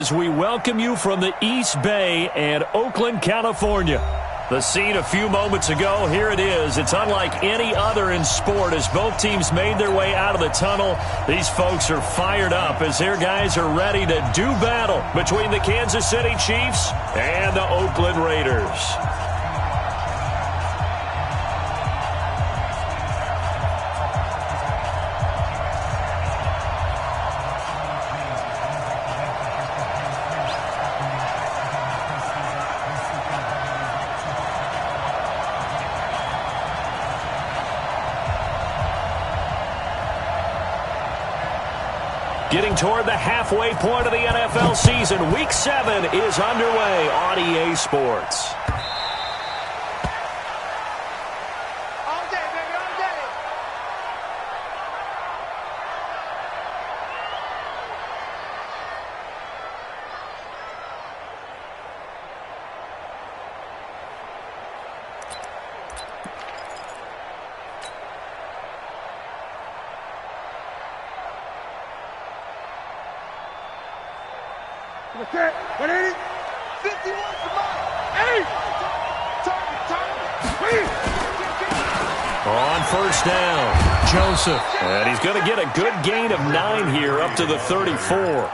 As we welcome you from the East Bay and Oakland, California. The scene a few moments ago, here it is. It's unlike any other in sport as both teams made their way out of the tunnel. These folks are fired up as their guys are ready to do battle between the Kansas City Chiefs and the Oakland Raiders. Getting toward the halfway point of the NFL season, Week 7 is underway on EA Sports. All day, baby, all day. What's that? 180? 51 for mine. Hey! On first down, Joseph. And he's going to get a good gain of 9 here up to the 34.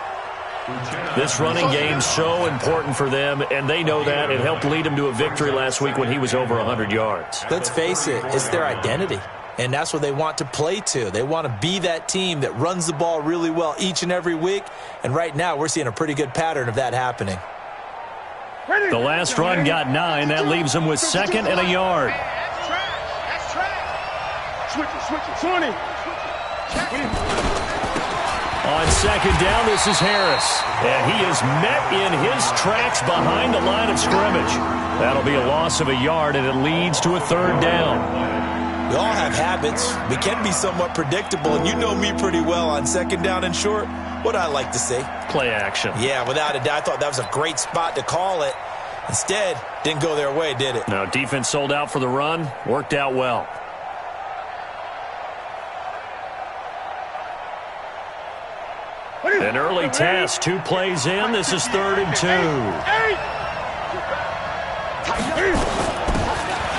This running game's so important for them, and they know that. It helped lead them to a victory last week when he was over 100 yards. Let's face it, it's their identity. And that's what they want to play to. They want to be that team that runs the ball really well each and every week. And right now, we're seeing a pretty good pattern of that happening. The last run got 9. That leaves them with 2nd and a yard. That's trash. Switch it. 20. On 2nd down, this is Harris. And he is met in his tracks behind the line of scrimmage. That'll be a loss of a yard, and it leads to a 3rd down. We all have habits. We can be somewhat predictable, and you know me pretty well on 2nd down and short. What I like to say? Play action. Yeah, without a doubt, I thought that was a great spot to call it. Instead, didn't go their way, did it? No, defense sold out for the run. Worked out well. An early test. 2 plays in. This is 3rd and 2.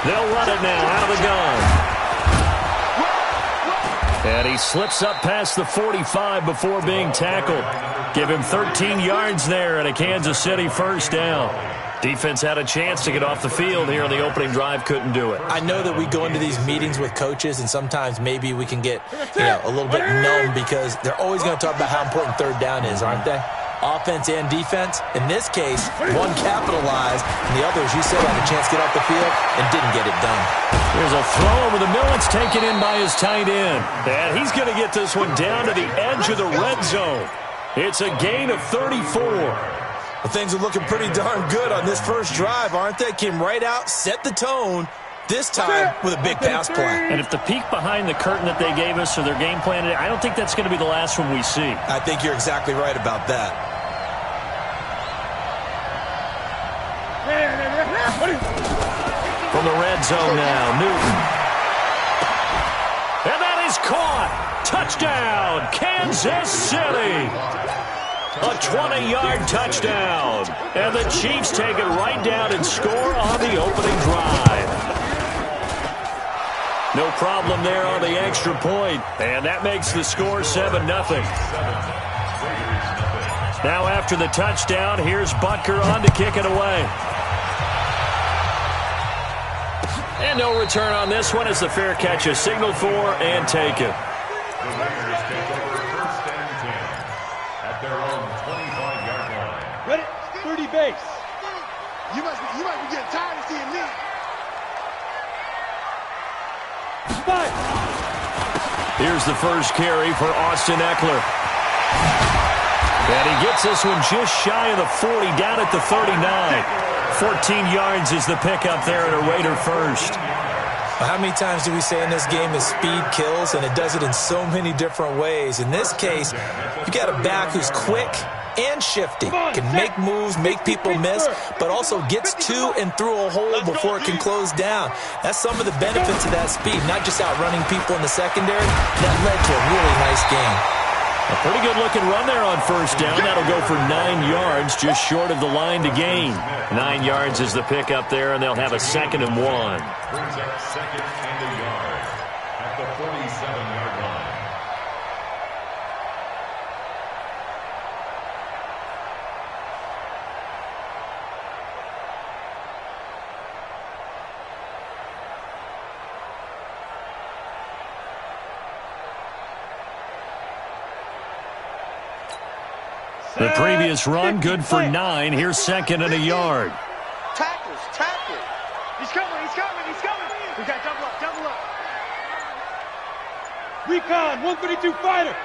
They'll run it now out of the gun. And he slips up past the 45 before being tackled. Give him 13 yards there and a Kansas City first down. Defense had a chance to get off the field here on the opening drive, couldn't do it. I know that we go into these meetings with coaches, and sometimes maybe we can get a little bit numb because they're always going to talk about how important 3rd down is, aren't they? Offense and defense. In this case, one capitalized, and the other, as you said, had a chance to get off the field and didn't get it done. There's a throw over the middle. It's taken in by his tight end. And he's going to get this one down to the edge of the red zone. It's a gain of 34. Well, things are looking pretty darn good on this first drive, aren't they? Came right out, set the tone, this time with a big pass play. And if the peek behind the curtain that they gave us or their game plan, I don't think that's going to be the last one we see. I think you're exactly right about that. From the red zone now, Newton. And that is caught. Touchdown, Kansas City. A 20-yard touchdown. And the Chiefs take it right down and score on the opening drive. No problem there on the extra point. And that makes the score 7-0. Now after the touchdown, here's Butker on to kick it away. And no return on this one as the fair catch is signaled for and taken. The Raiders take over first and 10 at their own 25-yard line. Ready? 30 base. You might be getting tired of seeing me. 5. Here's the first carry for Austin Eckler. And he gets this one just shy of the 40, down at the 39. 14 yards is the pickup there at a Raider first. Well, how many times do we say in this game that speed kills, and it does it in so many different ways? In this case, you got a back who's quick and shifty, can make moves, make people miss, but also gets to and through a hole before it can close down. That's some of the benefits of that speed, not just outrunning people in the secondary. That led to a really nice game. A pretty good-looking run there on first down. That'll go for 9 yards, just short of the line to gain. 9 yards is the pickup there, and they'll have a 2nd and 1. Brings up 2nd and a yard at the 47-yard line. The previous run, good for 9. Here's 2nd and a yard. Tackles, tackle. He's coming, he's coming, he's coming. We got double up, double up. Recon, 132 fighter.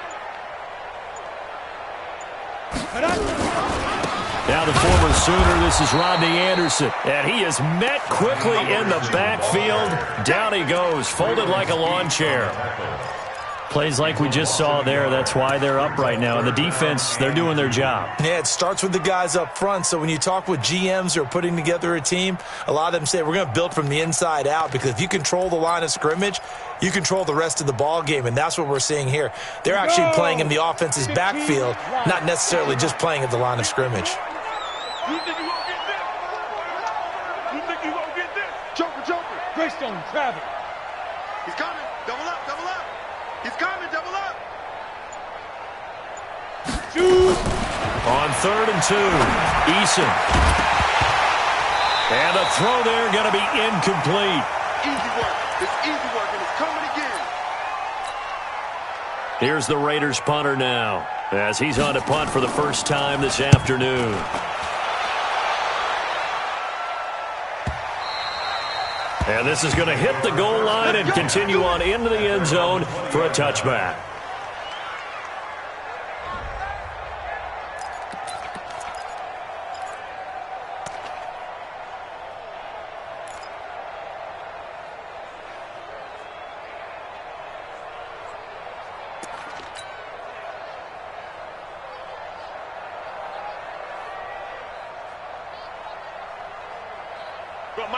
Now the former Sooner, this is Rodney Anderson. And he is met quickly in the backfield. Down he goes, folded like a lawn chair. Plays like we just saw there. That's why they're up right now. And the defense, they're doing their job. Yeah, it starts with the guys up front. So when you talk with GMs who are putting together a team, a lot of them say we're going to build from the inside out, because if you control the line of scrimmage, you control the rest of the ball game, and that's what we're seeing here. They're actually playing in the offense's backfield, not necessarily just playing at the line of scrimmage. You think you won't get this? You think you won't get this? Joker, Joker. Greystone, Travis. He's coming. Double up, double up. He's coming, double up. Shoot. On 3rd and 2, Eason. And a throw there going to be incomplete. Easy work. It's easy work, and it's coming again. Here's the Raiders punter now, as he's on to punt for the first time this afternoon. And this is going to hit the goal line and continue on into the end zone for a touchback.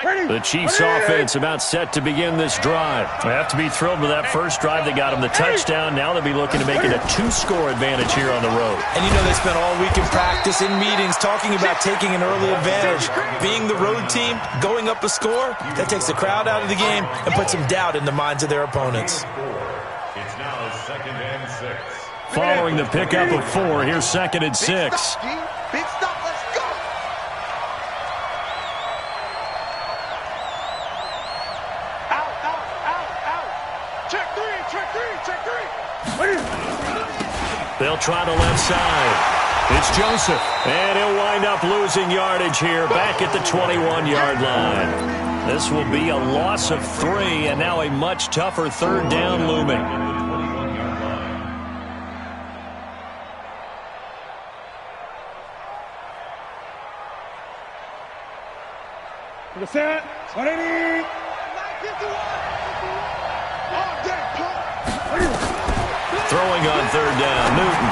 The Chiefs offense about set to begin this drive. They have to be thrilled with that first drive that got them the touchdown. Now they'll be looking to make it a 2-score advantage here on the road. And you know they spent all week in practice, in meetings, talking about taking an early advantage. Being the road team, going up a score, that takes the crowd out of the game and puts some doubt in the minds of their opponents. It's now 2nd and 6. Following the pickup of 4, here's 2nd and 6. Big stop, G. Big stop, let's go. Out, out, out, out. Check 3, check 3, check 3. They'll try the left side. It's Joseph. And he'll wind up losing yardage here back at the 21-yard line. This will be a loss of 3, and now a much tougher 3rd down looming. To the set. 180. Throwing on 3rd down, Newton.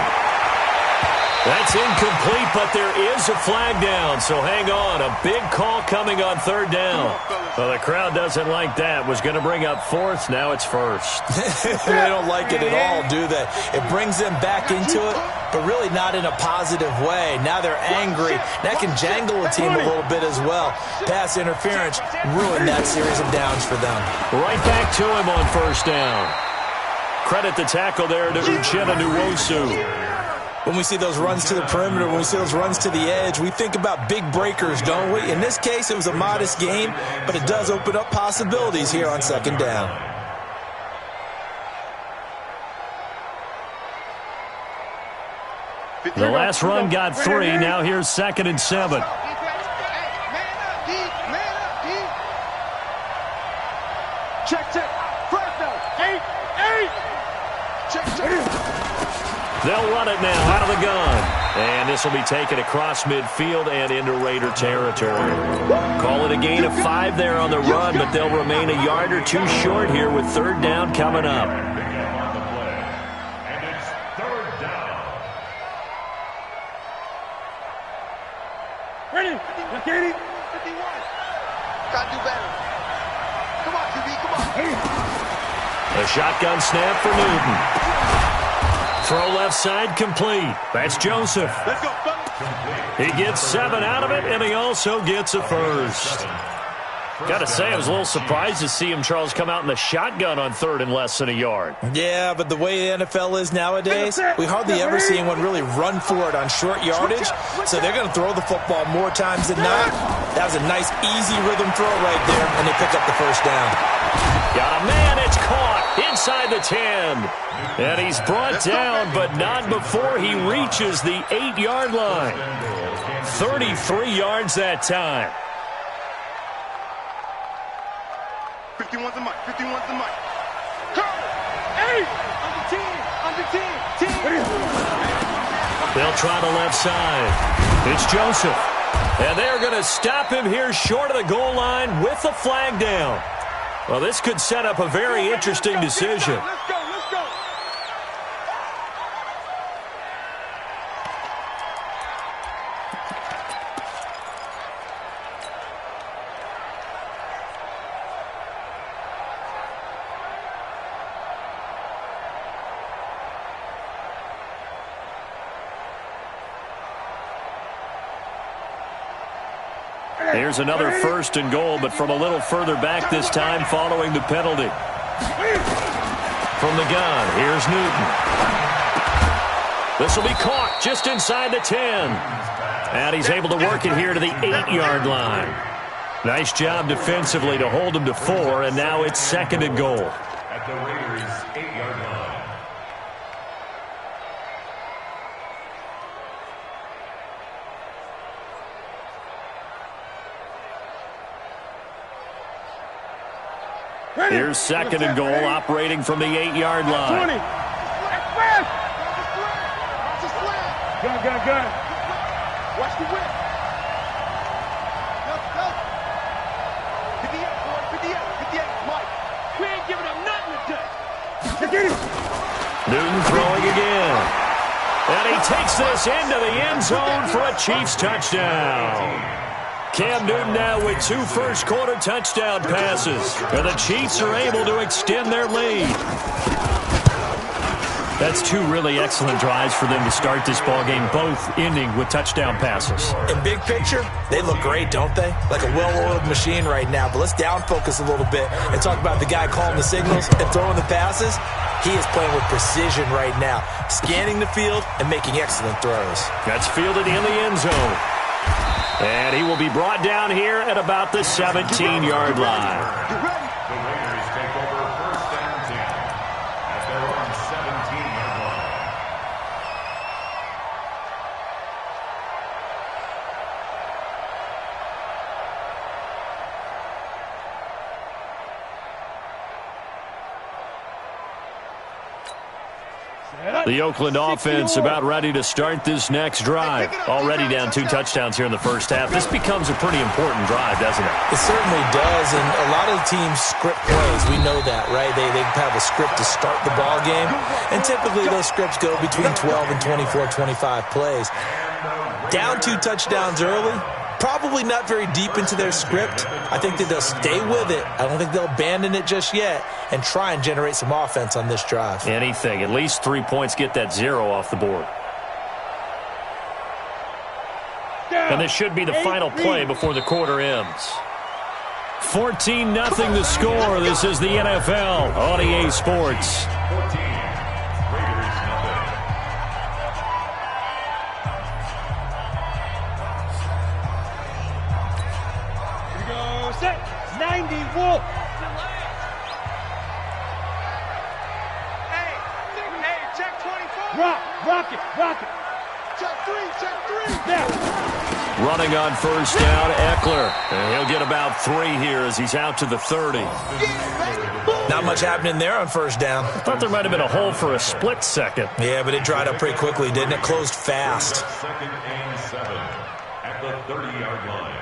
That's incomplete, but there is a flag down, so hang on. A big call coming on 3rd down. Well, the crowd doesn't like that. Was going to bring up 4th, now it's 1st. They don't like it at all, do they? It brings them back into it, but really not in a positive way. Now they're angry. That can jangle a team a little bit as well. Pass interference ruined that series of downs for them. Right back to him on 1st down. Credit the tackle there to Uchenna Nwosu. When we see those runs to the perimeter, when we see those runs to the edge, we think about big breakers, don't we? In this case, it was a modest game, but it does open up possibilities here on 2nd down. The last run got 3. Now here's 2nd and 7. Check, check. First down. 8, 8. Check, check. They'll run it now out of the gun. And this will be taken across midfield and into Raider territory. Call it a gain of 5 there on the run, but they'll remain a yard or 2 short here with 3rd down coming up. And it's 3rd down. Ready. Look at it. 51. Gotta do better. Come on, QB, come on. A shotgun snap for Newton. Throw left side complete. That's Joseph. Let's go, fellas. He gets 7 out of it, and he also gets a first. Got to say, I was a little surprised to see him, Charles, come out in the shotgun on 3rd and less than a yard. Yeah, but the way the NFL is nowadays, we hardly ever see anyone really run for it on short yardage, so they're going to throw the football more times than not. That was a nice, easy rhythm throw right there, and they pick up the first down. Got a man, it's caught inside the 10. And he's brought down, but not before he reaches the 8-yard line. 33 yards that time. 51's the mic. 51's the mic. Go! 8! Under 10. They'll try the left side. It's Joseph. And they're going to stop him here short of the goal line with the flag down. Well, this could set up a very interesting decision. Let's go. Here's another 1st and goal, but from a little further back this time following the penalty. From the gun, here's Newton. This will be caught just inside the 10. And he's able to work it here to the 8-yard line. Nice job defensively to hold him to 4, and now it's 2nd and goal. At the Raiders' 8-yard line. Here's 2nd and goal, operating from the 8-yard line. 20. Gun. Watch the whip. Go. 58, boy. 58. Mike. We ain't giving up nothing today. Newton throwing again. And he takes this into the end zone for a Chiefs touchdown. Cam Newton now with 2 first-quarter touchdown passes. And the Chiefs are able to extend their lead. That's 2 really excellent drives for them to start this ballgame, both ending with touchdown passes. In big picture, they look great, don't they? Like a well-oiled machine right now. But let's down focus a little bit and talk about the guy calling the signals and throwing the passes. He is playing with precision right now, scanning the field and making excellent throws. That's fielded in the end zone. And he will be brought down here at about the 17-yard line. The Raiders take over 1st and 10 at their own 17-yard line. The Oakland offense about ready to start this next drive. Already down 2 touchdowns here in the first half. This becomes a pretty important drive, doesn't it? It certainly does, and a lot of teams script plays. We know that, right? They have a script to start the ball game, and typically those scripts go between 12 and 24, 25 plays. Down 2 touchdowns early, probably not very deep into their script. I think that they'll stay with it. I don't think they'll abandon it just yet and try and generate some offense on this drive. Anything. At least 3 points, get that 0 off the board. And this should be the final play before the quarter ends. 14-0 the score. This is the NFL on EA Sports. 14. Raiders nothing. Here we go. Set. 90. Wolf. Hey, check 24. Rock it. Check 3. Now. Running on first down, Eckler. And he'll get about 3 here as he's out to the 30. Not much happening there on first down. Thought there might have been a hole for a split second. Yeah, but it dried up pretty quickly, didn't it? Closed fast. 2nd and 7 at the 30-yard line.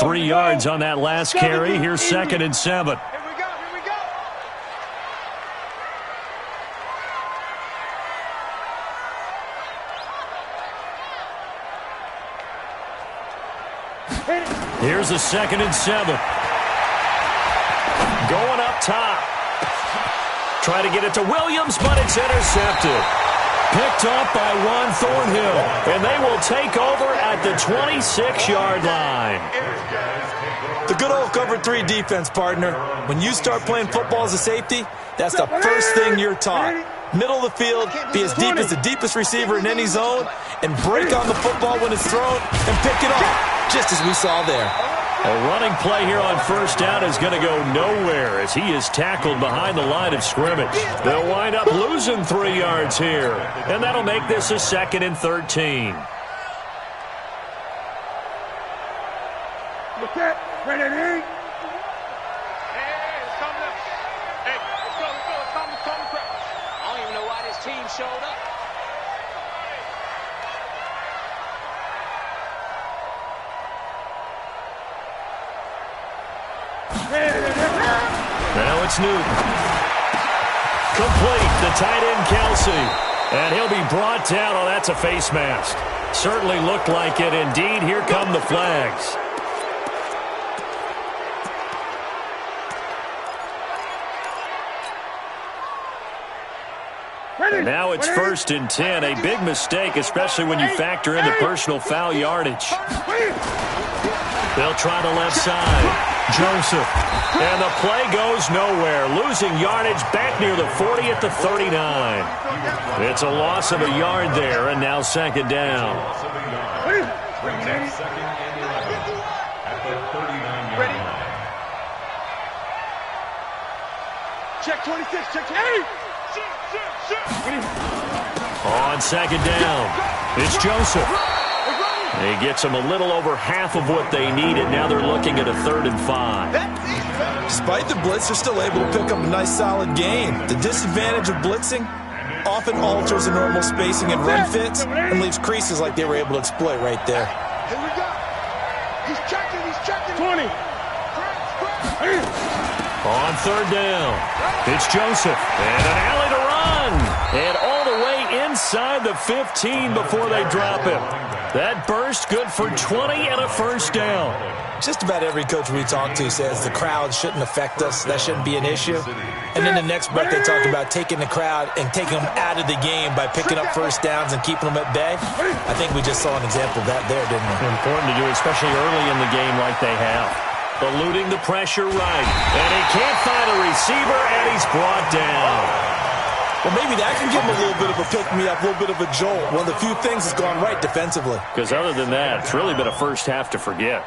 3 yards on that last carry. Here's 2nd and 7. Here we go. Hit it. Here's a 2nd and 7. Going up top. Try to get it to Williams, but it's intercepted. Picked up by Juan Thornhill, and they will take over at the 26-yard line. The good old cover 3 defense, partner. When you start playing football as a safety, that's the first thing you're taught. Middle of the field, be as deep as the deepest receiver in any zone, and break on the football when it's thrown and pick it off, just as we saw there. A running play here on 1st down is going to go nowhere as he is tackled behind the line of scrimmage. They'll wind up losing 3 yards here, and that'll make this a 2nd and 13. Look at ready. Hey, let's go. I don't even know why this team showed up. Now it's Newton. Complete, the tight end Kelsey. And he'll be brought down. Oh, that's a face mask. Certainly looked like it. Indeed, here come the flags. And now it's 1st and 10. A big mistake, especially when you factor in the personal foul yardage. They'll try the left side. Joseph. And the play goes nowhere. Losing yardage back near the 40 at the 39. It's a loss of a yard there, and now 2nd down. Ready? Check 26, check 28. On 2nd down, it's Joseph. He gets them a little over half of what they needed. Now they're looking at a 3rd and 5. Despite the blitz, they're still able to pick up a nice, solid gain. The disadvantage of blitzing often alters the normal spacing and run fits and leaves creases like they were able to exploit right there. Here we go. He's checking. 20. On 3rd down, it's Joseph. And an alley to run. And all the way inside the 15 before they drop him. That burst good for 20 and a 1st down. Just about every coach we talk to says the crowd shouldn't affect us. That shouldn't be an issue. And then the next breath they talk about taking the crowd and taking them out of the game by picking up 1st downs and keeping them at bay. I think we just saw an example of that there, didn't we? Important to do, especially early in the game like they have. Eluding the pressure right. And he can't find a receiver, and he's brought down. Well, maybe that can give him a little bit of a pick-me-up, a little bit of a jolt. One of the few things that's gone right defensively. Because other than that, it's really been a first half to forget.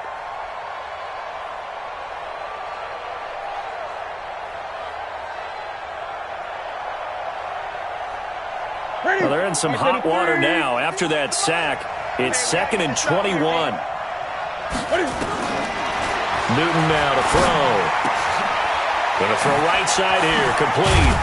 Well, they're in some hot water now. After that sack, it's 2nd and 21. Newton now to throw. Going to throw right side here, complete.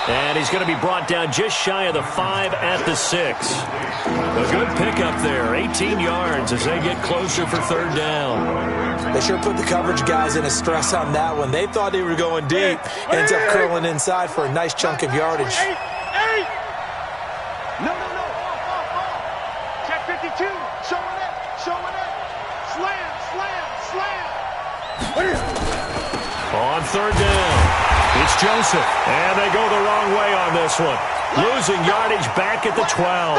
And he's going to be brought down just shy of the 5 at the 6. A good pickup there, 18 yards as they get closer for 3rd down. They sure put the coverage guys in a stress on that one. They thought they were going deep. Ends up curling inside for a nice chunk of yardage. No. Check 52. Showing it. Slam. On 3rd down, it's Joseph. And they go the wrong way on this one. Losing yardage back at the 12.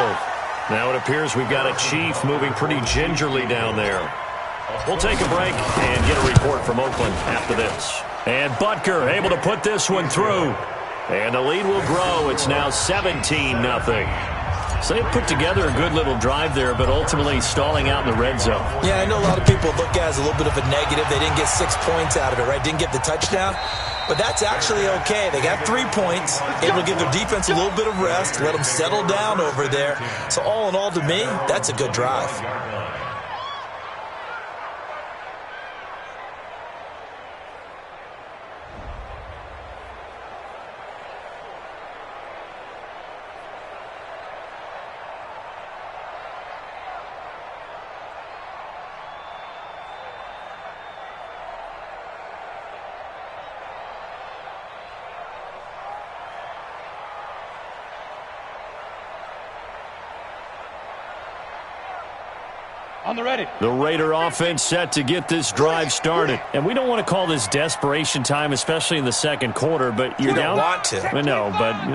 Now it appears we've got a Chief moving pretty gingerly down there. We'll take a break and get a report from Oakland after this. And Butker able to put this one through. And the lead will grow. It's now 17-0. So they put together a good little drive there, but ultimately stalling out in the red zone. Yeah, I know a lot of people look at it as a little bit of a negative. They didn't get 6 points out of it, right? Didn't get the touchdown. But that's actually okay. They got 3 points, able to give their defense a little bit of rest, let them settle down over there. So all in all, to me, that's a good drive. On the ready. The Raider offense set to get this drive started. And we don't want to call this desperation time, especially in the second quarter, but you're down. You don't want to. No, but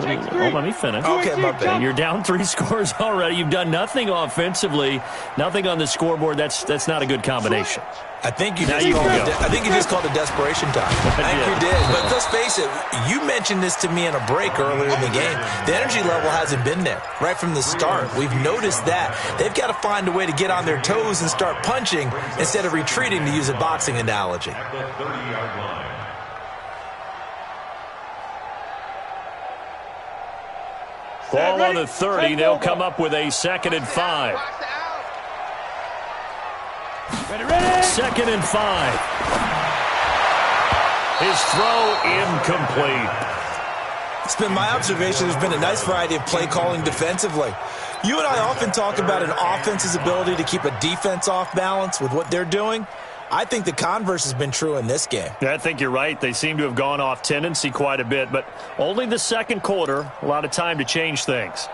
let me finish. Okay, my bad. You're down 3 scores already. You've done nothing offensively, nothing on the scoreboard. That's not a good combination. I think you just called it desperation time. I think you did. But let's face it, you mentioned this to me in a break earlier in the game. The energy level hasn't been there right from the start. We've noticed that. They've got to find a way to get on their toes and start punching instead of retreating, to use a boxing analogy. At the 30-yard line. Ball on the 30. They'll come up with a 2nd and 5. Ready, ready. 2nd and 5. His throw incomplete. It's been my observation there's been a nice variety of play calling defensively. You and I often talk about an offense's ability to keep a defense off balance with what they're doing. I think the converse has been true in this game. Yeah, I think you're right. They seem to have gone off tendency quite a bit, but only the second quarter, a lot of time to change things.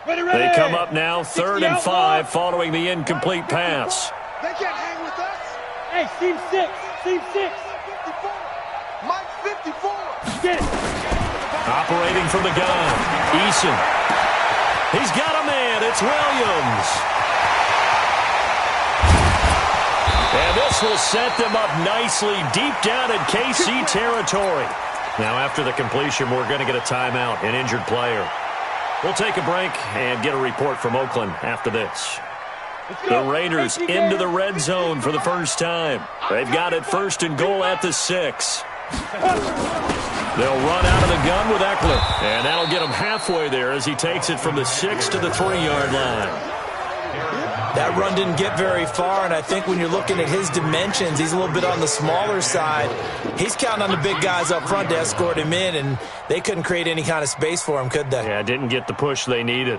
Ready, ready. They come up now 3rd and 5 following the incomplete pass. They can't hang with us. Hey, team 6. Team 6. 54. Mike 54. Get it. Operating from the gun, Eason. He's got a man. It's Williams. And this will set them up nicely deep down in KC territory. Now, after the completion, we're going to get a timeout, an injured player. We'll take a break and get a report from Oakland after this. The Raiders into the red zone for the first time. They've got it 1st and goal at the 6. They'll run out of the gun with Eckler. And that'll get him halfway there as he takes it from the 6 to the 3-yard line. That run didn't get very far, and I think when you're looking at his dimensions, he's a little bit on the smaller side. He's counting on the big guys up front to escort him in, and they couldn't create any kind of space for him, could they? Yeah, didn't get the push they needed.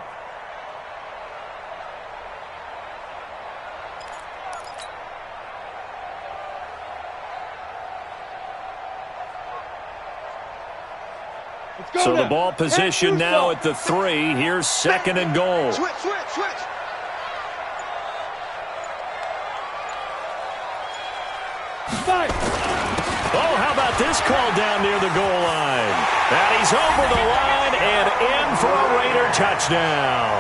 So the ball position now at the 3. Here's 2nd and goal. Switch. Oh, how about this call down near the goal line? And he's over the line and in for a Raider touchdown.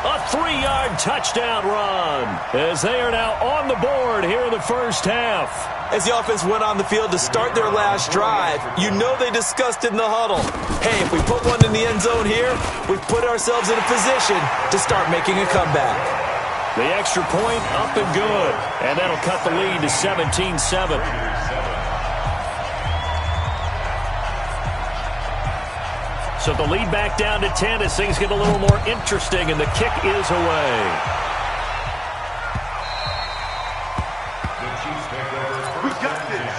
A 3-yard touchdown run as they are now on the board here in the first half. As the offense went on the field to start their last drive, you know they discussed in the huddle, hey, if we put one in the end zone here, we've put ourselves in a position to start making a comeback. The extra point up and good, and that'll cut the lead to 17-7. So the lead back down to 10 as things get a little more interesting, and the kick is away. The Chiefs take over. We got this.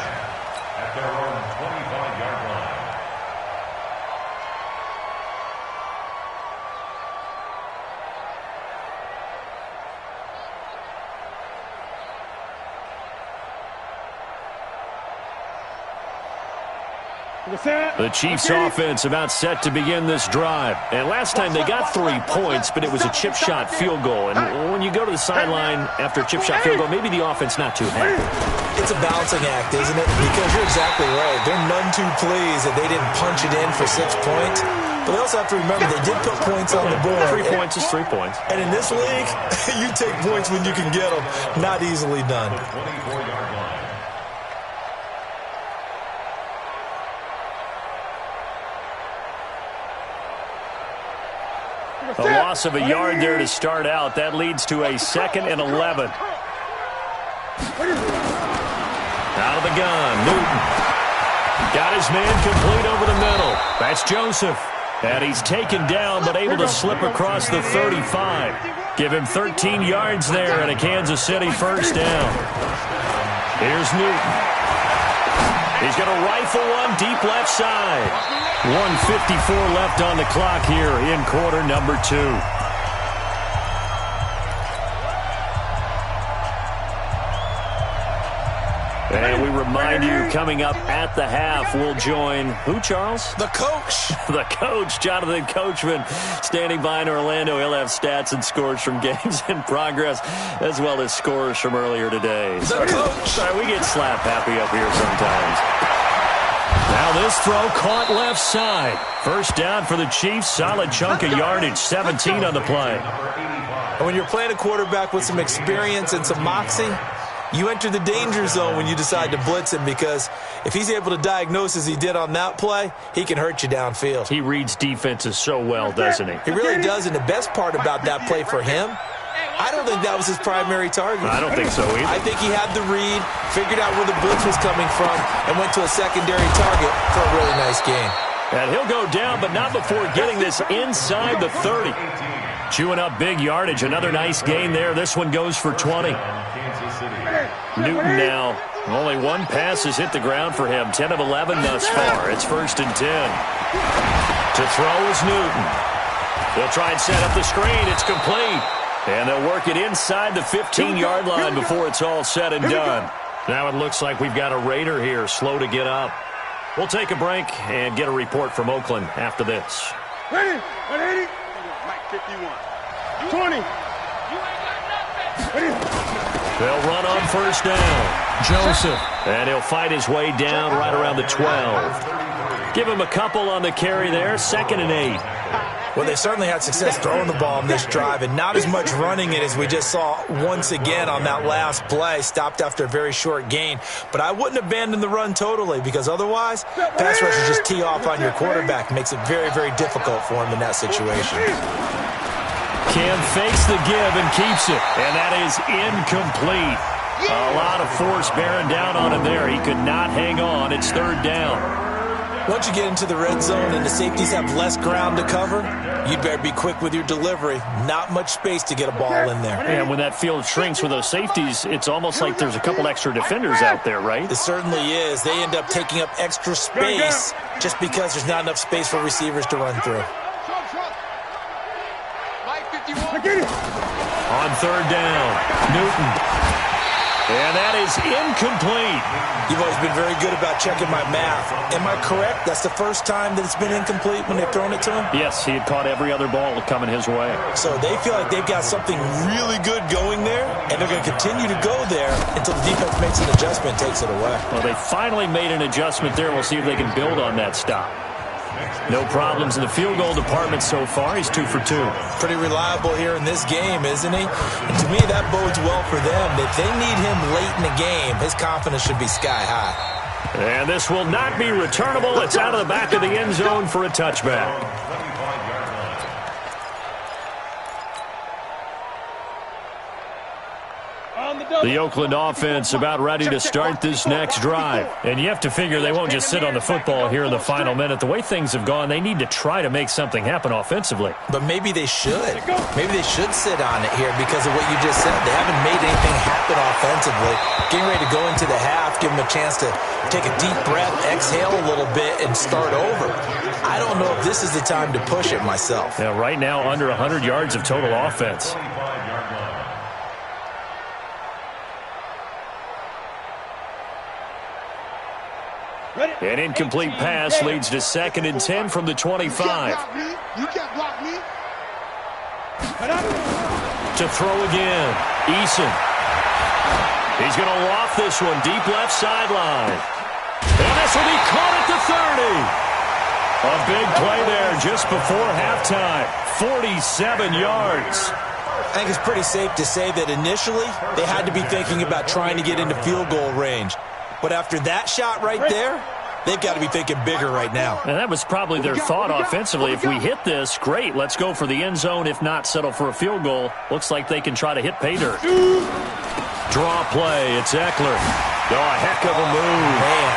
At their own 25-yard line. The Chiefs offense about set to begin this drive. And last time they got 3 points, but it was a chip shot field goal. And when you go to the sideline after a chip shot field goal, maybe the offense not too happy. It's a balancing act, isn't it? Because you're exactly right. They're none too pleased that they didn't punch it in for 6 points. But they also have to remember they did put points on the board. 3 points is 3 points. And in this league, you take points when you can get them. Not easily done. The 24-yard line. A loss of a yard there to start out. That leads to a 2nd and 11. Out of the gun, Newton. Got his man complete over the middle. That's Joseph. And he's taken down but able to slip across the 35. Give him 13 yards there and a Kansas City first down. Here's Newton. He's going to rifle one deep left side. 1:54 left on the clock here in quarter number 2. And we remind you, coming up at the half, we'll join who, Charles? The coach. The coach, Jonathan Coachman, standing by in Orlando. He'll have stats and scores from games in progress, as well as scores from earlier today. The coach. Sorry, we get slap happy up here sometimes. Now this throw caught left side. First down for the Chiefs. Solid chunk of yardage, 17 on the play. And when you're playing a quarterback with some experience and some moxie, you enter the danger zone when you decide to blitz him, because if he's able to diagnose as he did on that play, he can hurt you downfield. He reads defenses so well, doesn't he? He really does, and the best part about that play for him, I don't think that was his primary target. I don't think so either. I think he had the read, figured out where the blitz was coming from, and went to a secondary target for a really nice gain. And he'll go down, but not before getting this inside the 30. Chewing up big yardage. Another nice gain there. This one goes for 20. Newton now. Only one pass has hit the ground for him. 10 of 11 thus far. It's 1st and 10. To throw is Newton. They'll try and set up the screen. It's complete. And they'll work it inside the 15-yard line before it's all said and done. Now it looks like we've got a Raider here, slow to get up. We'll take a break and get a report from Oakland after this. Ready? 180. Mike 51. 20. They'll run on first down. Joseph. And he'll fight his way down right around the 12. Give him a couple on the carry there. 2nd and 8. Well, they certainly had success throwing the ball in this drive, and not as much running it as we just saw once again on that last play. Stopped after a very short gain. But I wouldn't abandon the run totally, because otherwise, pass rushers just tee off on your quarterback. Makes it very, very difficult for him in that situation. Cam fakes the give and keeps it, and that is incomplete. A lot of force bearing down on him there. He could not hang on. It's 3rd down. Once you get into the red zone and the safeties have less ground to cover, you'd better be quick with your delivery. Not much space to get a ball in there. And when that field shrinks with those safeties, it's almost like there's a couple extra defenders out there, right? It certainly is. They end up taking up extra space just because there's not enough space for receivers to run through. On 3rd down, Newton. And that is incomplete. You've always been very good about checking my math. Am I correct? That's the first time that it's been incomplete when they've thrown it to him? Yes, he had caught every other ball coming his way. So they feel like they've got something really good going there, and they're going to continue to go there until the defense makes an adjustment and takes it away. Well, they finally made an adjustment there. We'll see if they can build on that stop. No problems in the field goal department so far. He's 2 for 2. Pretty reliable here in this game, isn't he? And to me, that bodes well for them. If they need him late in the game, his confidence should be sky high. And this will not be returnable. It's out of the back of the end zone for a touchback. The Oakland offense about ready to start this next drive. And you have to figure they won't just sit on the football here in the final minute. The way things have gone, they need to try to make something happen offensively. But maybe they should. Maybe they should sit on it here because of what you just said. They haven't made anything happen offensively. Getting ready to go into the half, give them a chance to take a deep breath, exhale a little bit, and start over. I don't know if this is the time to push it myself. Yeah, right now, under 100 yards of total offense. An incomplete pass leads to 2nd and 10 from the 25. You can't block me. To throw again, Eason. He's going to loft this one deep left sideline. And this will be caught at the 30. A big play there just before halftime. 47 yards. I think it's pretty safe to say that initially they had to be thinking about trying to get into field goal range. But after that shot right there, they've got to be thinking bigger right now. And that was probably their thought offensively. If we hit this, great. Let's go for the end zone. If not, settle for a field goal. Looks like they can try to hit pay dirt. Draw play. It's Eckler. Oh, a heck of a move. Man.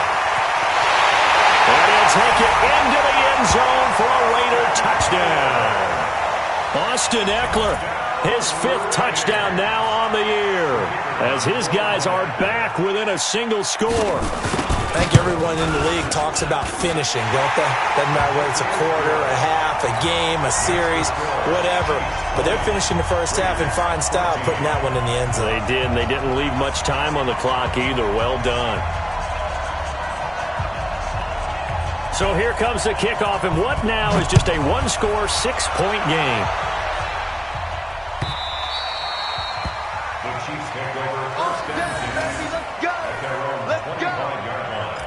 And he'll take it into the end zone for a Raider touchdown. Austin Eckler, his 5th touchdown now on the year, as his guys are back within a single score. I think everyone in the league talks about finishing, don't they? Doesn't matter whether it's a quarter, a half, a game, a series, whatever. But they're finishing the first half in fine style, putting that one in the end zone. They did, and they didn't leave much time on the clock either. Well done. So here comes the kickoff, and what now is just a one-score, 6-point game. The Chiefs take over first and 10 Let's go. at their own Let's go. 25-yard line.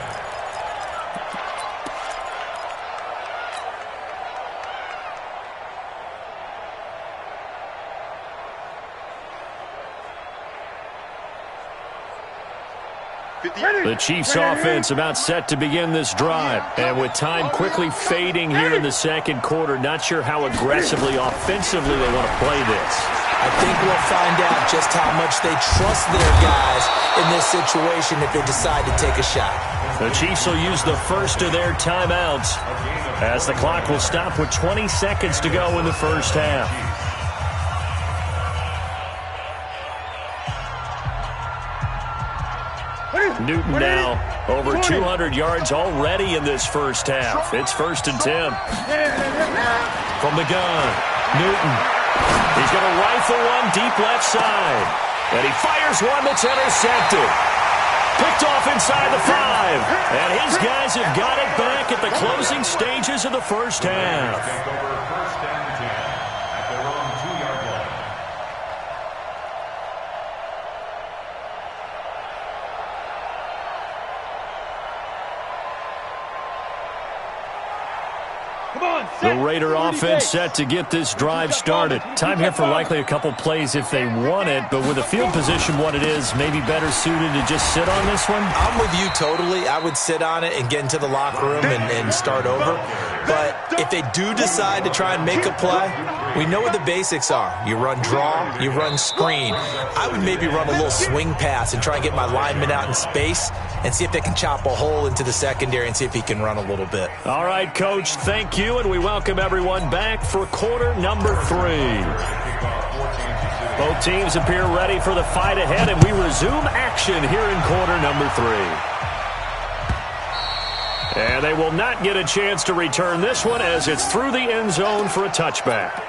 The Chiefs offense about set to begin this drive. And with time quickly fading here in the second quarter, not sure how aggressively, offensively they want to play this. I think we'll find out just how much they trust their guys in this situation if they decide to take a shot. The Chiefs will use the first of their timeouts as the clock will stop with 20 seconds to go in the first half. Newton now over 200 yards already in this first half. It's 1st and 10. From the gun, Newton. He's going to rifle one deep left side. And he fires one that's intercepted. Picked off inside the 5. And his guys have got it back at the closing stages of the first half. Take over first and 10 at their own 2-yard line. The Raider offense set to get this drive started. Time here for likely a couple plays if they want it, but with the field position what it is, maybe better suited to just sit on this one? I'm with you totally. I would sit on it and get into the locker room and start over. But if they do decide to try and make a play, we know what the basics are. You run draw, you run screen. I would maybe run a little swing pass and try and get my lineman out in space and see if they can chop a hole into the secondary and see if he can run a little bit. All right, Coach, thank you, and we welcome everyone back for quarter number 3. Both teams appear ready for the fight ahead, and we resume action here in quarter number 3. And they will not get a chance to return this one as it's through the end zone for a touchback.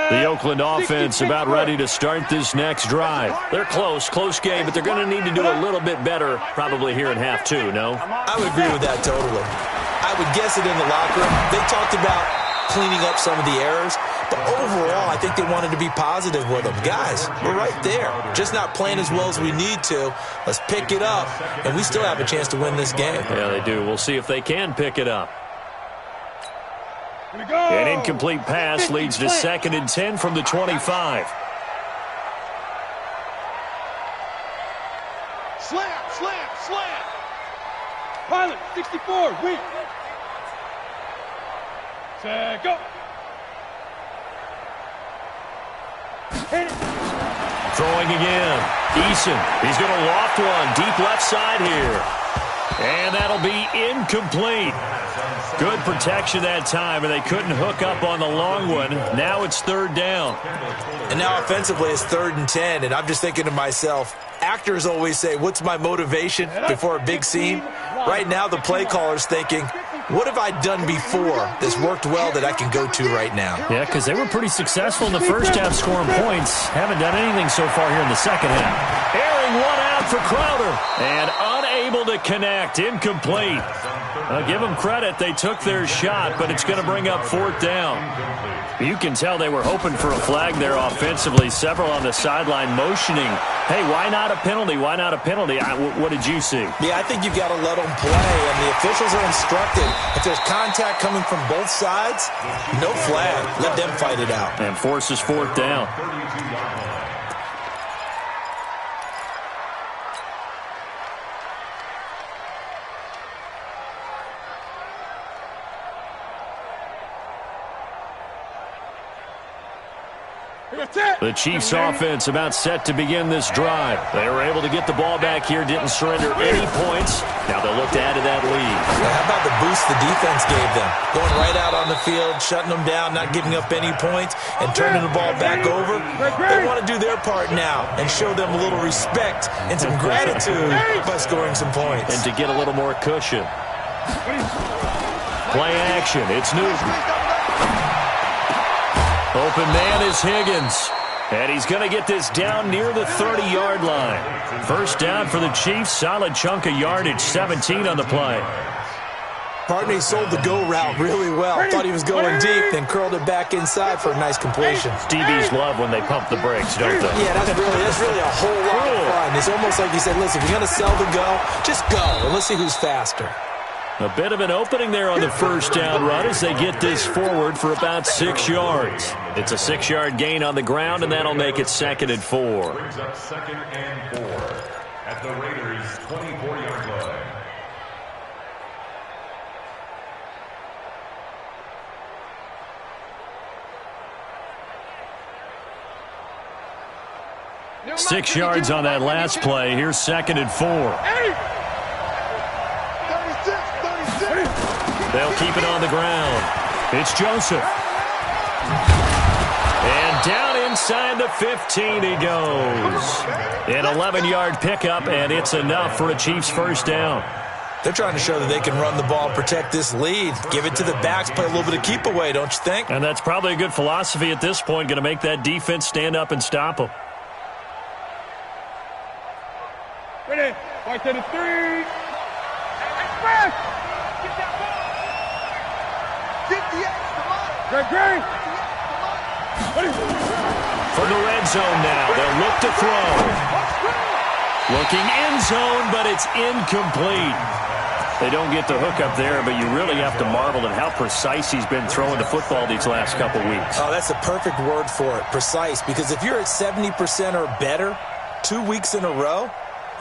The Oakland offense about ready to start this next drive. They're close game, but they're going to need to do a little bit better probably here in half 2, no? I would agree with that totally. I would guess it in the locker room. They talked about cleaning up some of the errors, but overall, I think they wanted to be positive with them. Guys, we're right there. Just not playing as well as we need to. Let's pick it up, and we still have a chance to win this game. Yeah, they do. We'll see if they can pick it up. An incomplete pass leads to 2nd and 10 from the 25. Slam. Pilot, 64, win. Set, go. Throwing again. Eason. He's going to loft one deep left side here. And that'll be incomplete. Good protection that time, and they couldn't hook up on the long one. Now it's 3rd down. And now offensively it's 3rd and 10, and I'm just thinking to myself, actors always say, what's my motivation before a big scene? Right now the play caller's thinking, what have I done before that's worked well that I can go to right now? Yeah, because they were pretty successful in the first half scoring points. Haven't done anything so far here in the second half. Airing one out for Crowder. And unable to connect. Incomplete. Give them credit. They took their shot, but it's going to bring up 4th down. You can tell they were hoping for a flag there offensively. Several on the sideline motioning, hey, why not a penalty? Why not a penalty? What did you see? Yeah, I think you've got to let them play, and the officials are instructed. If there's contact coming from both sides, no flag. Let them fight it out. And forces 4th down. The Chiefs offense about set to begin this drive. They were able to get the ball back here, didn't surrender any points. Now they'll look to add to that lead. Well, how about the boost the defense gave them? Going right out on the field, shutting them down, not giving up any points, and turning the ball back over. They want to do their part now and show them a little respect and some gratitude by scoring some points. And to get a little more cushion. Play action. It's Newton. Open man is Higgins. And he's going to get this down near the 30-yard line. First down for the Chiefs. Solid chunk of yardage, 17 on the play. Partner, he sold the go route really well. Thought he was going deep, then curled it back inside for a nice completion. DBs love when they pump the brakes, don't they? Yeah, that's really a whole lot of fun. It's almost like he said, listen, if you're going to sell the go, just go, and let's see who's faster. A bit of an opening there on the first down run as they get this forward for about 6 yards. It's a 6-yard gain on the ground, and that'll make it 2nd and 4. Brings up 2nd and 4 at the Raiders' 24-yard line. Six yards on that last play. Here's 2nd and 4. They'll keep it on the ground. It's Joseph. And down inside the 15 he goes. An 11-yard pickup, and it's enough for a Chiefs first down. They're trying to show that they can run the ball and protect this lead. Give it to the backs, play a little bit of keep away, don't you think? And that's probably a good philosophy at this point, going to make that defense stand up and stop them. Ready? Mark to the 3. Express! Greg. From the red zone now, they'll look to throw. Looking end zone, but it's incomplete. They don't get the hook up there, but you really have to marvel at how precise he's been throwing the football these last couple weeks. Oh, that's a perfect word for it, precise, because if you're at 70% or better 2 weeks in a row,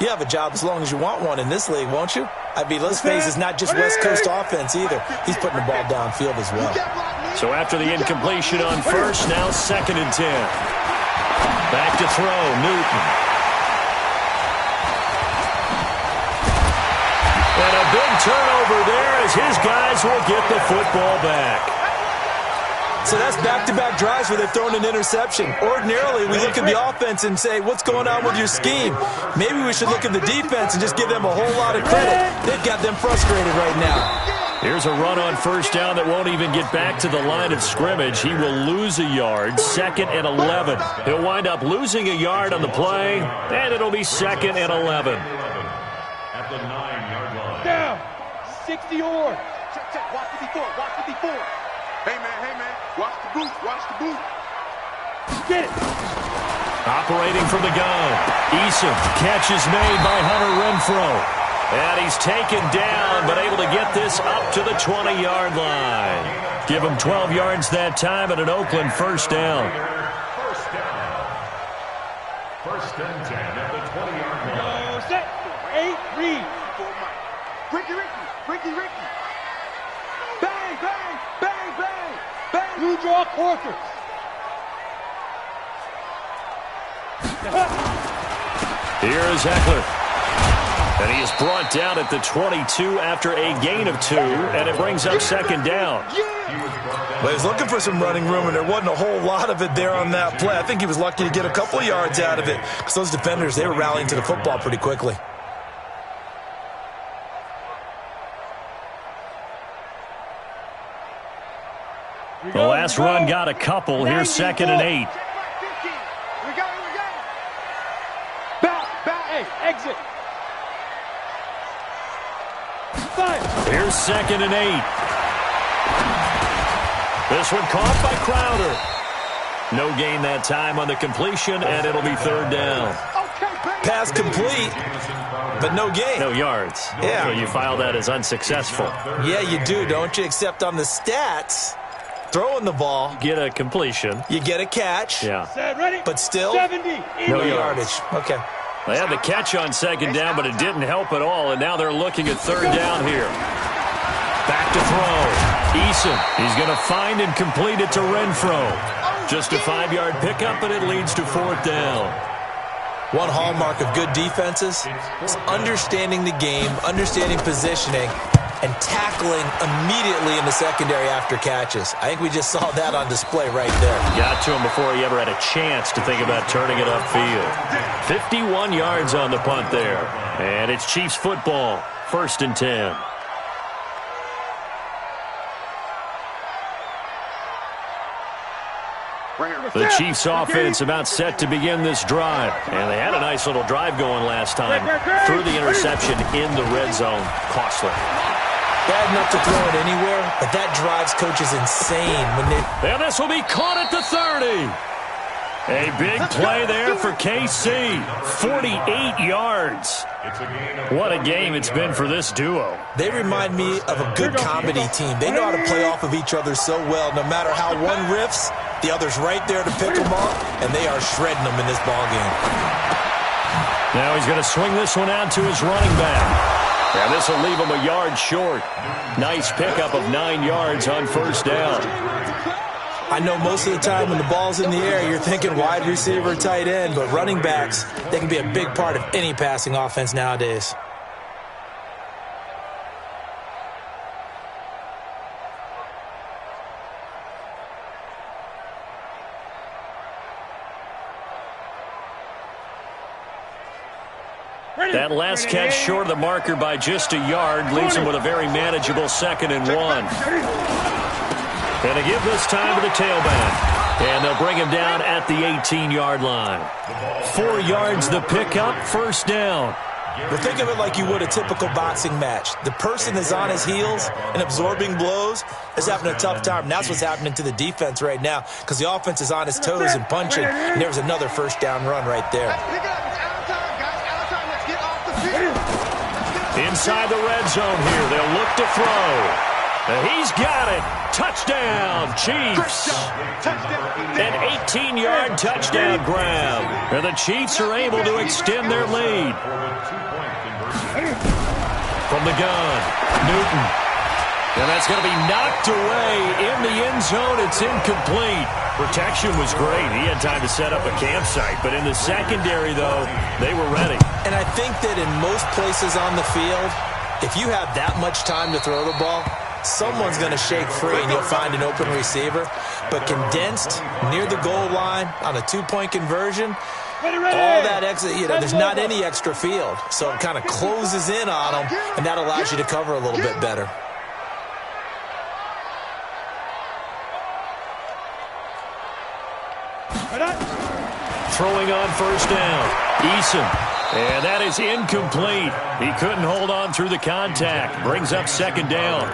you have a job as long as you want one in this league, won't you? I mean, let's face it, it's not just West Coast offense either. He's putting the ball downfield as well. So after the incompletion on first, now 2nd and 10. Back to throw, Newton. And a big turnover there as his guys will get the football back. So that's back-to-back drives where they've thrown an interception. Ordinarily, we look at the offense and say, what's going on with your scheme? Maybe we should look at the defense and just give them a whole lot of credit. They've got them frustrated right now. Here's a run on first down that won't even get back to the line of scrimmage. He will lose a yard, 2nd and 11. He'll wind up losing a yard on the play, and it'll be 2nd and 11. At the 9-yard line. Down. 60 yards. Check. Watch 54. Hey, man. Watch the boot. Get it. Operating from the gun. Eason. Catch is made by Hunter Renfrow. And he's taken down, but able to get this up to the 20-yard line. Give him 12 yards that time and an Oakland first down. First and 10 at the 20-yard line. Set. 8, read. Ricky. Bang. Blue draw quarters. Here is Eckler. And he is brought down at the 22 after a gain of 2, and it brings up 2nd down. Well, he was looking for some running room, and there wasn't a whole lot of it there on that play. I think he was lucky to get a couple of yards out of it because those defenders, they were rallying to the football pretty quickly. The last run got a couple. Here's 2nd and 8. We got it. Back, exit. Fire. Here's 2nd and 8. This one caught by Crowder. No gain that time on the completion, and it'll be 3rd down. Pass complete, but no gain. No yards. Yeah. So you file that as unsuccessful. Yeah, you do, don't you? Except on the stats, throwing the ball, Get a completion. you get a catch, Yeah. Set, ready. but still 70. No no yards. yardage. Okay. They had the catch on 2nd down, but it didn't help at all, and now they're looking at 3rd down here. Back to throw. Eason. He's going to find and complete it to Renfrow. Just a 5-yard pickup, but it leads to 4th down. One hallmark of good defenses is understanding the game, understanding positioning, and tackling immediately in the secondary after catches. I think we just saw that on display right there. Got to him before he ever had a chance to think about turning it upfield. 51 yards on the punt there. And it's Chiefs football, 1st and 10. The Chiefs offense about set to begin this drive. And they had a nice little drive going last time. Threw the interception in the red zone. Costly. Bad enough to throw it anywhere, but that drives coaches insane when they... And this will be caught at the 30. A big play there for KC. 48 yards. What a game it's been for this duo. They remind me of a good comedy team. They know how to play off of each other so well. No matter how one riffs, the other's right there to pick them up, and they are shredding them in this ballgame. Now he's going to swing this one out to his running back. And this will leave him a yard short. Nice pickup of 9 yards on first down. I know most of the time when the ball's in the air, you're thinking wide receiver, tight end, but running backs, they can be a big part of any passing offense nowadays. That last catch short of the marker by just a yard leaves him with a very manageable 2nd and 1. And to give this time to the tailback. And they'll bring him down at the 18-yard line. 4 yards the pickup, first down. Well, think of it like you would a typical boxing match. The person is on his heels and absorbing blows is having a tough time. And that's what's happening to the defense right now because the offense is on his toes and punching. And there's another first down run right there. Inside the red zone here, they'll look to throw. He's got it. Touchdown, Chiefs. An 18-yard touchdown grab. And the Chiefs are able to extend their lead. From the gun, Newton. And that's going to be knocked away in the end zone. It's incomplete. Protection was great. He had time to set up a campsite. But in the secondary, though, they were ready. And I think that in most places on the field, if you have that much time to throw the ball, someone's going to shake free and you'll find an open receiver. But condensed near the goal line on a 2-point conversion, all that extra, there's not any extra field. So it kind of closes in on them, and that allows you to cover a little bit better. Throwing on first down, Eason. And that is incomplete. He couldn't hold on through the contact. Brings up 2nd down.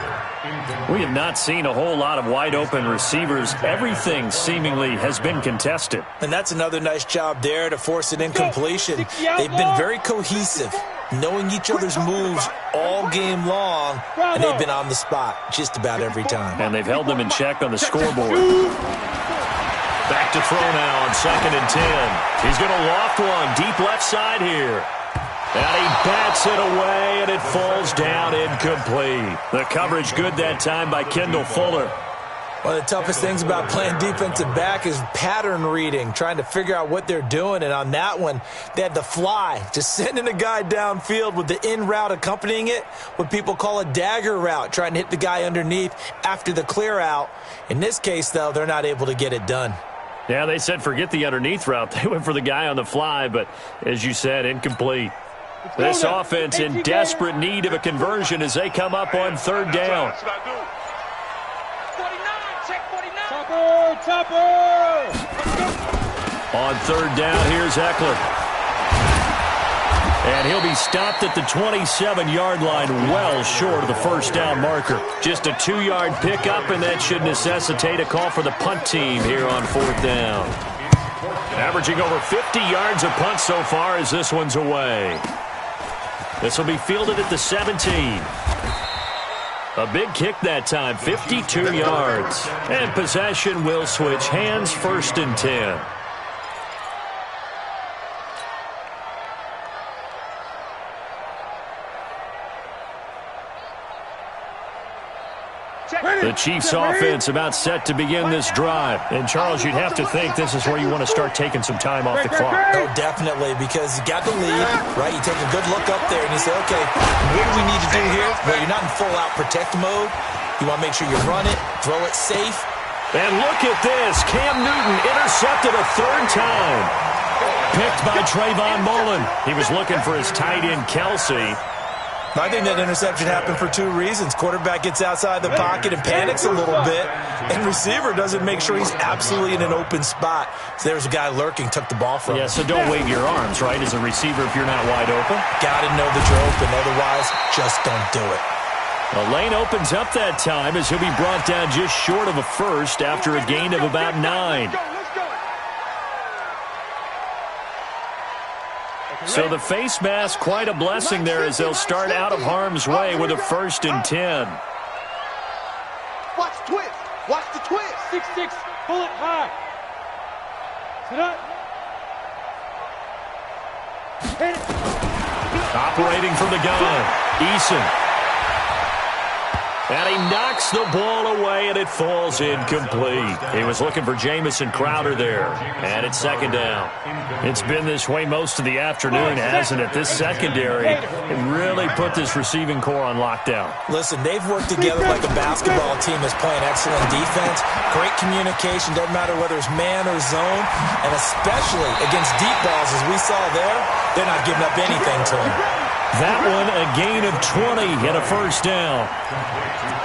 We have not seen a whole lot of wide-open receivers. Everything seemingly has been contested. And that's another nice job there to force an incompletion. They've been very cohesive, knowing each other's moves all game long, and they've been on the spot just about every time. And they've held them in check on the scoreboard. Back to throw now on 2nd and 10. He's going to loft one deep left side here. And he bats it away, and it falls down incomplete. The coverage good that time by Kendall Fuller. One of the toughest things about playing defensive back is pattern reading, trying to figure out what they're doing. And on that one, they had the fly, just sending a guy downfield with the in route accompanying it, what people call a dagger route, trying to hit the guy underneath after the clear out. In this case, though, they're not able to get it done. Yeah, they said forget the underneath route. They went for the guy on the fly, but as you said, incomplete. This offense in desperate need of a conversion as they come up on 3rd down. On 3rd down, here's Eckler. And he'll be stopped at the 27-yard line, well short of the first down marker. Just a 2-yard pickup, and that should necessitate a call for the punt team here on 4th down. Averaging over 50 yards a punt so far as this one's away. This will be fielded at the 17. A big kick that time, 52 yards. And possession will switch hands, 1st and 10. The Chiefs offense about set to begin this drive. And, Charles, you'd have to think this is where you want to start taking some time off the clock. Oh, definitely, because you got the lead, right? You take a good look up there and you say, okay, what do we need to do here? Well, you're not in full-out protect mode. You want to make sure you run it, throw it safe. And look at this. Cam Newton intercepted a 3rd time. Picked by Trayvon Mullen. He was looking for his tight end, Kelsey. I think that interception happened for two reasons. Quarterback gets outside the pocket and panics a little bit, and receiver doesn't make sure he's absolutely in an open spot. So there's a guy lurking, took the ball from him. Yeah, so don't wave your arms, right, as a receiver if you're not wide open. Got to know that you're open. Otherwise, just don't do it. The lane opens up that time as he'll be brought down just short of a first after a gain of about 9. So the face mask, quite a blessing there as they'll start out of harm's way with a 1st and 10. Watch the twist. Watch the twist. 6-6, pull it high. Sit up. Hit it. Operating from the gun, Eason. And he knocks the ball away, and it falls incomplete. He was looking for Jamison Crowder there, and it's 2nd down. It's been this way most of the afternoon, hasn't it? This secondary really put this receiving core on lockdown. Listen, they've worked together like a basketball team that's playing excellent defense. Great communication, doesn't matter whether it's man or zone, and especially against deep balls, as we saw there, they're not giving up anything to them. That one, a gain of 20 and a 1st down.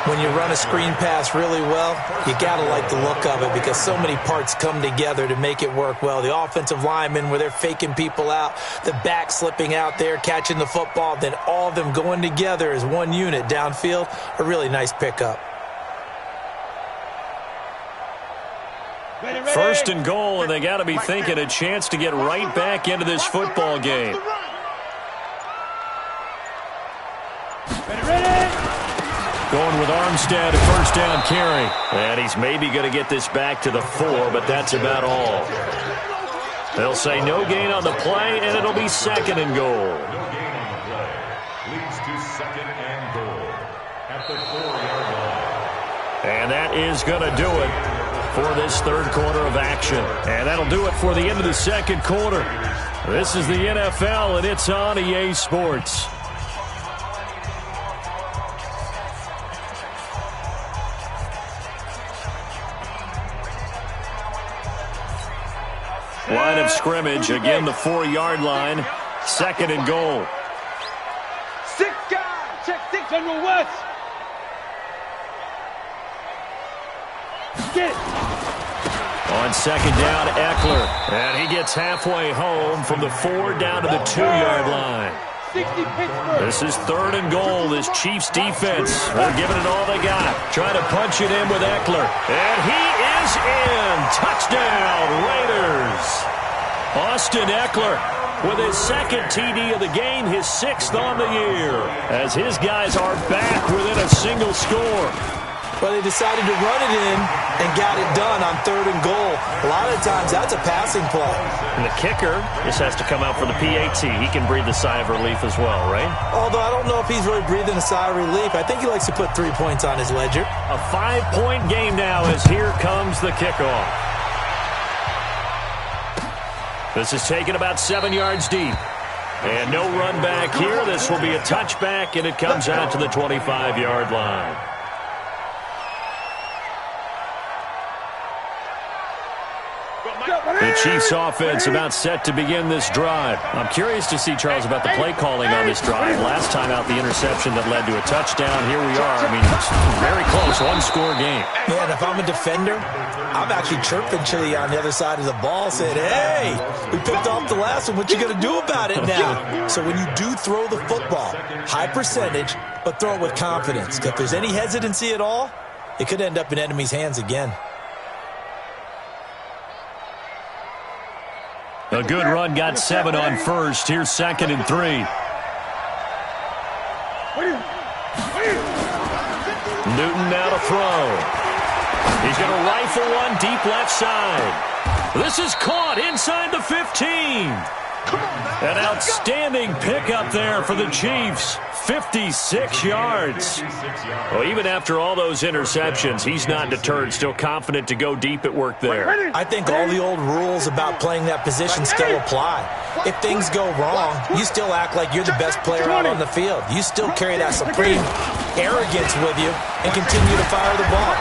When you run a screen pass really well, you got to like the look of it because so many parts come together to make it work well. The offensive linemen, where they're faking people out, the back slipping out there, catching the football, then all of them going together as one unit downfield, a really nice pickup. 1st and goal, and they got to be thinking a chance to get right back into this football game. Going with Armstead, a 1st down carry. And he's maybe going to get this back to the 4, but that's about all. They'll say no gain on the play, and it'll be 2nd and goal. No gain on the play. Leads to 2nd and goal at the 4-yard line. And that is going to do it for this 3rd quarter of action. And that'll do it for the end of the 2nd quarter. This is the NFL, and it's on EA Sports. Line of scrimmage, again the 4-yard line, 2nd and goal. 6 guys. Check 6, General West. Get it. On 2nd down, Eckler. And he gets halfway home from the 4 down to the 2-yard line. 60 Pittsburgh. This is 3rd and goal. This Chiefs defense, they're giving it all they got. Trying to punch it in with Eckler. And he is in. Touchdown, Raiders. Austin Eckler with his 2nd TD of the game, his 6th on the year, as his guys are back within a single score. Well, they decided to run it in and got it done on 3rd and goal. A lot of times, that's a passing play. And the kicker just has to come out for the PAT. He can breathe a sigh of relief as well, right? Although I don't know if he's really breathing a sigh of relief. I think he likes to put 3 points on his ledger. A 5-point game now as here comes the kickoff. This is taken about 7 yards deep. And no run back here. This will be a touchback, and it comes out to the 25-yard line. The Chiefs offense about set to begin this drive. I'm curious to see, Charles, about the play calling on this drive. Last time out, the interception that led to a touchdown. Here we are. I mean, it's very close, one-score game. Man, if I'm a defender, I'm actually chirping Chili on the other side of the ball, saying, hey, we picked off the last one. What you going to do about it now? So when you do throw the football, high percentage, but throw it with confidence. If there's any hesitancy at all, it could end up in enemy's hands again. A good run, got 7 on first. Here's 2nd and 3. Newton now to throw. He's going to rifle one deep left side. This is caught inside the 15. An outstanding pickup there for the Chiefs. 56 yards. Well, even after all those interceptions, he's not deterred, still confident to go deep at work there. I think all the old rules about playing that position still apply. If things go wrong, you still act like you're the best player out on the field. You still carry that supreme arrogance with you and continue to fire the ball.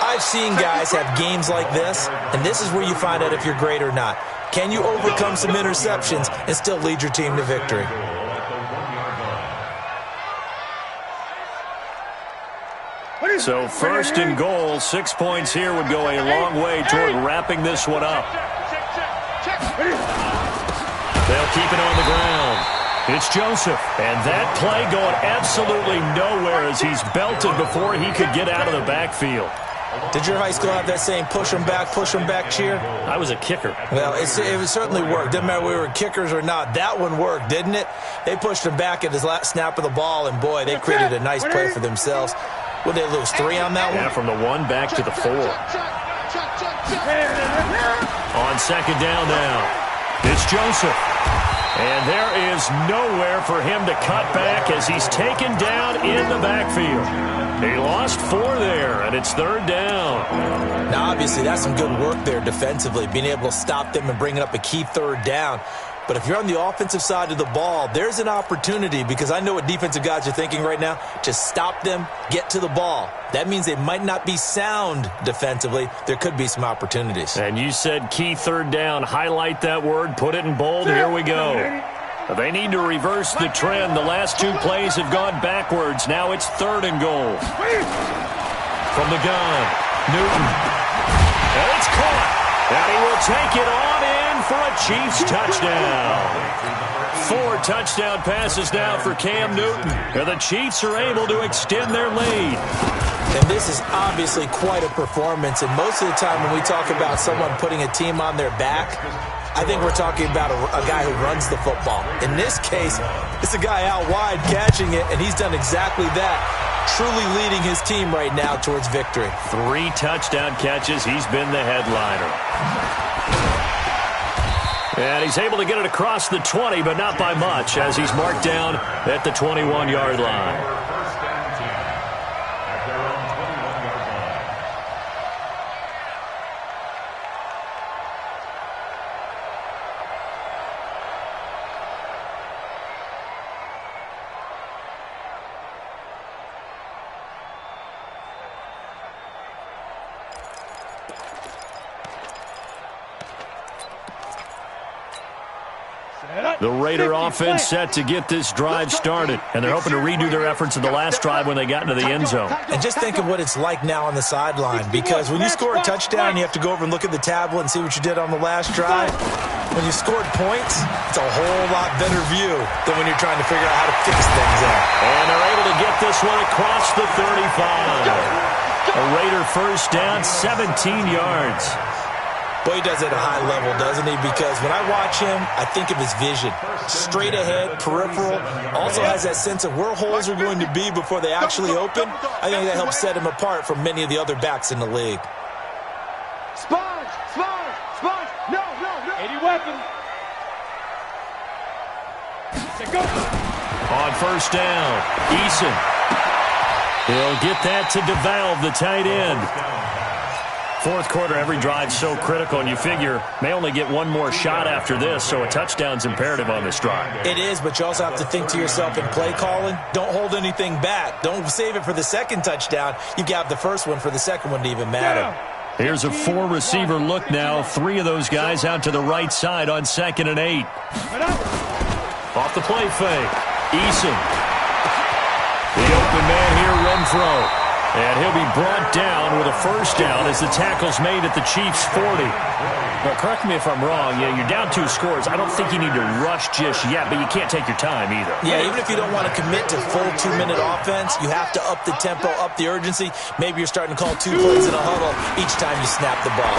I've seen guys have games like this, and this is where you find out if you're great or not. Can you overcome some interceptions and still lead your team to victory? So first and goal, 6 points here would go a long way toward wrapping this one up. They'll keep it on the ground. It's Joseph, and that play going absolutely nowhere as he's belted before he could get out of the backfield. Did your high school have that saying, push them back cheer? I was a kicker. Well, it certainly worked. Didn't matter whether we were kickers or not. That one worked, didn't it? They pushed him back at his last snap of the ball, and boy, they created a nice play for themselves. Would they lose 3 on that one? Yeah, from the 1 back to the 4. On second down now, it's Joseph. And there is nowhere for him to cut back as he's taken down in the backfield. He lost 4 there, and it's 3rd down. Now, obviously, that's some good work there defensively, being able to stop them and bringing up a key 3rd down. But if you're on the offensive side of the ball, there's an opportunity, because I know what defensive guys are thinking right now. Just stop them, get to the ball. That means they might not be sound defensively. There could be some opportunities. And you said key 3rd down. Highlight that word. Put it in bold. Here we go. They need to reverse the trend. The last 2 plays have gone backwards. Now it's 3rd and goal. From the gun, Newton. And it's caught. And he will take it on in for a Chiefs touchdown. 4 touchdown passes now for Cam Newton. And the Chiefs are able to extend their lead. And this is obviously quite a performance. And most of the time when we talk about someone putting a team on their back, I think we're talking about a guy who runs the football. In this case, it's a guy out wide catching it, and he's done exactly that, truly leading his team right now towards victory. 3 touchdown catches. He's been the headliner. And he's able to get it across the 20, but not by much, as he's marked down at the 21-yard line. The Raider offense set to get this drive started, and they're hoping to redo their efforts in the last drive when they got into the end zone. And just think of what it's like now on the sideline, because when you score a touchdown, you have to go over and look at the tablet and see what you did on the last drive. When you scored points, it's a whole lot better view than when you're trying to figure out how to fix things out. And they're able to get this one across the 35. A Raider first down, 17 yards. Boy, he does it at a high level, doesn't he? Because when I watch him, I think of his vision. Straight ahead, peripheral. Also has that sense of where holes are going to be before they actually open. I think that helps set him apart from many of the other backs in the league. Sponge! No! 80 weapon. Go. On first down, Eason. He'll get that to DeValve, the tight end. 4th quarter, every drive's so critical, and you figure may only get 1 more shot after this, so a touchdown's imperative on this drive. It is, but you also have to think to yourself in play calling, don't hold anything back. Don't save it for the second touchdown. You got the first one for the second one to even matter. Here's a 4-receiver look now. 3 of those guys out to the right side on 2nd and 8. Off the play fake. Eason. The open man here, Renfro. And he'll be brought down with a first down as the tackle's made at the Chiefs' 40. But correct me if I'm wrong. Yeah, you're down 2 scores. I don't think you need to rush just yet, but you can't take your time either. Yeah, even if you don't want to commit to full 2-minute offense, you have to up the tempo, up the urgency. Maybe you're starting to call 2 plays in a huddle each time you snap the ball.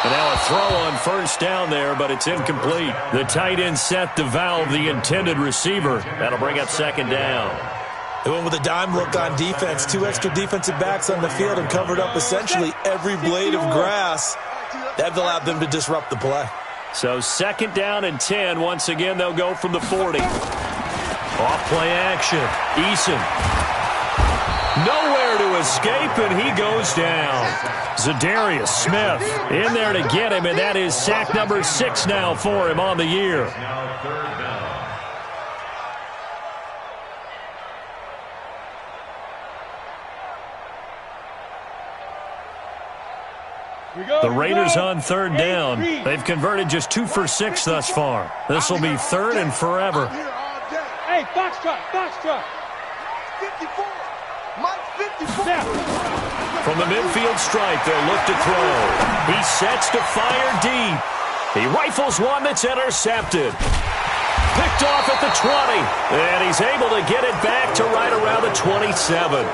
And now a throw on first down there, but it's incomplete. The tight end set DeValve, the intended receiver. That'll bring up 2nd down. They went with a dime look on defense. 2 extra defensive backs on the field and covered up essentially every blade of grass. That allowed them to disrupt the play. So 2nd down and 10. Once again, they'll go from the 40. Off play action. Eason. Nowhere to escape, and he goes down. Zadarius Smith in there to get him, and that is sack number 6 now for him on the year. The Raiders on 3rd down. They've converted just 2 for 6 thus far. This will be 3rd and forever. Hey, Foxtrot. 54. Mike From the midfield stripe, they'll look to throw. He sets to fire deep. He rifles one that's intercepted. Picked off at the 20. And he's able to get it back to right around the 27.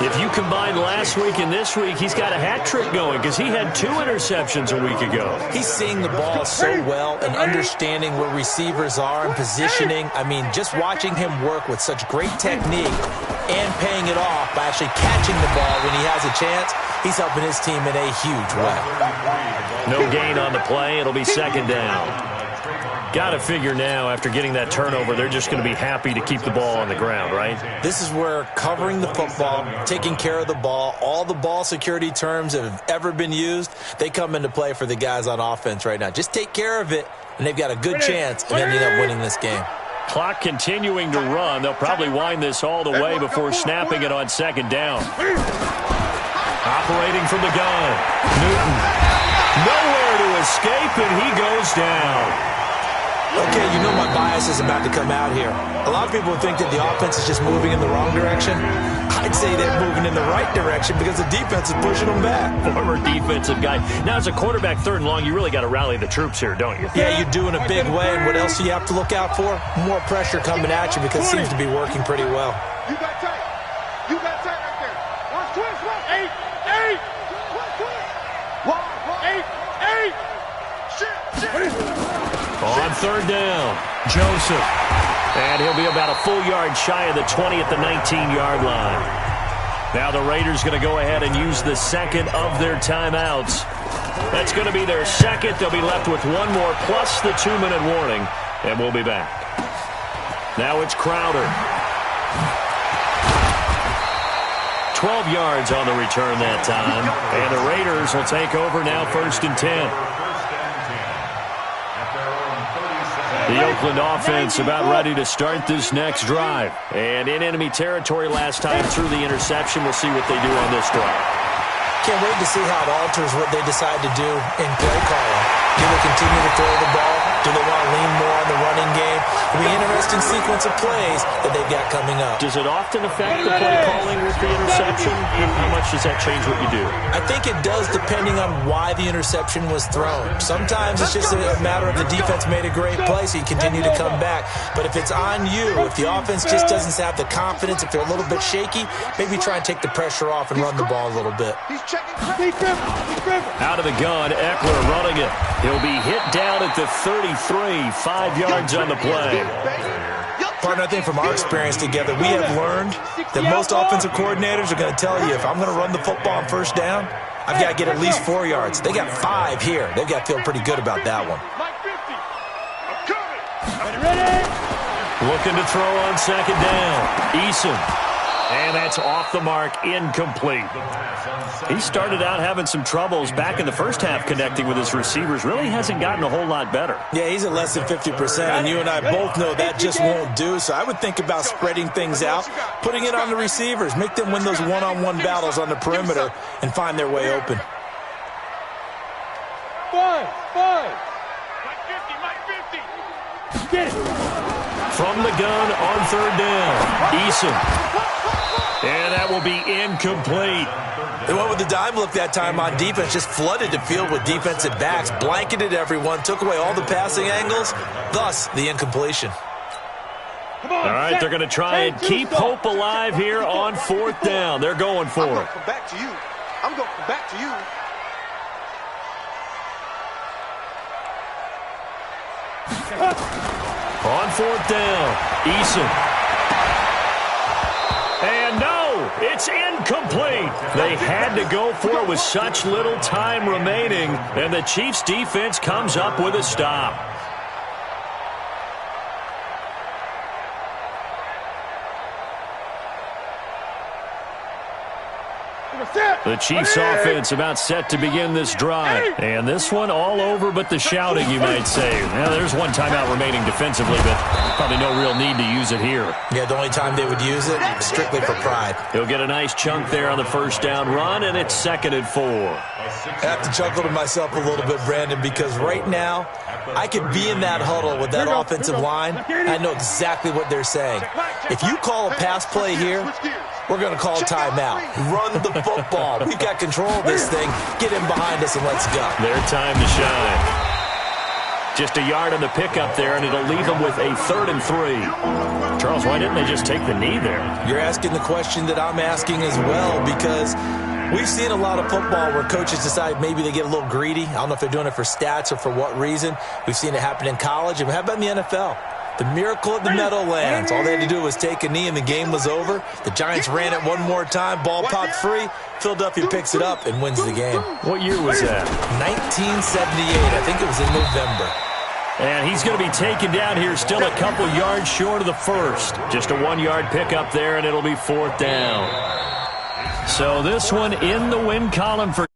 If you combine last week and this week, he's got a hat trick going because he had 2 interceptions a week ago. He's seeing the ball so well and understanding where receivers are and positioning. I mean, just watching him work with such great technique and paying it off by actually catching the ball when he has a chance, he's helping his team in a huge way. No gain on the play. It'll be second down. Got to figure now, after getting that turnover, they're just going to be happy to keep the ball on the ground, right? This is where covering the football, taking care of the ball, all the ball security terms that have ever been used, they come into play for the guys on offense right now. Just take care of it, and they've got a good chance of ending up winning this game. Clock continuing to run. They'll probably wind this all the way before snapping it on second down. Operating from the gun. Newton. Nowhere to escape, and he goes down. Okay, you know my bias is about to come out here. A lot of people think that the offense is just moving in the wrong direction. I'd say they're moving in the right direction because the defense is pushing them back. Former defensive guy. Now, as a quarterback, 3rd and long, you really got to rally the troops here, don't you? Yeah, you do in a big way. And what else do you have to look out for? More pressure coming at you because it seems to be working pretty well. You got tight. You got tight right there. Watch twist, watch. 8. Wide. 8. Shit. On 3rd down, Joseph. And he'll be about a full yard shy of the 20 at the 19-yard line. Now the Raiders going to go ahead and use the second of their timeouts. That's going to be their second. They'll be left with one more plus the 2-minute warning. And we'll be back. Now it's Crowder. 12 yards on the return that time. And the Raiders will take over now 1st and 10. The Oakland offense about ready to start this next drive. And in enemy territory last time through the interception. We'll see what they do on this drive. Can't wait to see how it alters what they decide to do in play calling. Do they continue to throw the ball? Do they want to lean more on the running game? It'll be an interesting sequence of plays that they've got coming up. Does it often affect the play calling with the interception? How much does that change what you do? I think it does depending on why the interception was thrown. Sometimes it's just a matter of the defense made a great play, so you continue to come back. But if it's on you, if the offense just doesn't have the confidence, if they're a little bit shaky, maybe try and take the pressure off and run the ball a little bit. Out of the gun, Eckler running it. He'll be hit down at the 33, 5 yards on the play. Partner, I think from our experience together, we have learned that most offensive coordinators are going to tell you, if I'm going to run the football on 1st down, I've got to get at least 4 yards. They got 5 here. They've got to feel pretty good about that one. Looking to throw on 2nd down. Eason. And that's off the mark, incomplete. He started out having some troubles back in the first half connecting with his receivers. Really hasn't gotten a whole lot better. Yeah, he's at less than 50%, and you and I both know that just won't do. So I would think about spreading things out, putting it on the receivers, make them win those one-on-one battles on the perimeter and find their way open. 5. Get it. From the gun on 3rd down, Eason. And that will be incomplete. They went with the dime look that time on defense, just flooded the field with defensive backs, blanketed everyone, took away all the passing angles, thus the incompletion. All right, they're going to try and keep hope alive here on 4th down. They're going for it. I'm going to come back to you. I'm going to come back to you. On 4th down, Eason. And no, it's incomplete. They had to go for it with such little time remaining, and the Chiefs' defense comes up with a stop. The Chiefs' offense about set to begin this drive. And this one all over but the shouting, you might say. Now, there's one timeout remaining defensively, but probably no real need to use it here. Yeah, the only time they would use it, strictly for pride. He'll get a nice chunk there on the 1st down run, and it's 2nd and 4. I have to chuckle to myself a little bit, Brandon, because right now, I could be in that huddle with that offensive line. I know exactly what they're saying. If you call a pass play here, we're going to call timeout. Run the football. We've got control of this thing. Get him behind us and let's go. Their time to shine. Just a yard on the pickup there, and it'll leave them with a 3rd and 3. Charles, why didn't they just take the knee there? You're asking the question that I'm asking as well, because we've seen a lot of football where coaches decide maybe they get a little greedy. I don't know if they're doing it for stats or for what reason. We've seen it happen in college, and how about in the NFL? The miracle at the Meadowlands. All they had to do was take a knee, and the game was over. The Giants ran it one more time. Ball popped free. Philadelphia picks it up and wins the game. What year was that? 1978. I think it was in November. And he's going to be taken down here, still a couple yards short of the first. Just a 1-yard pickup there, and it'll be 4th down. So this one in the win column for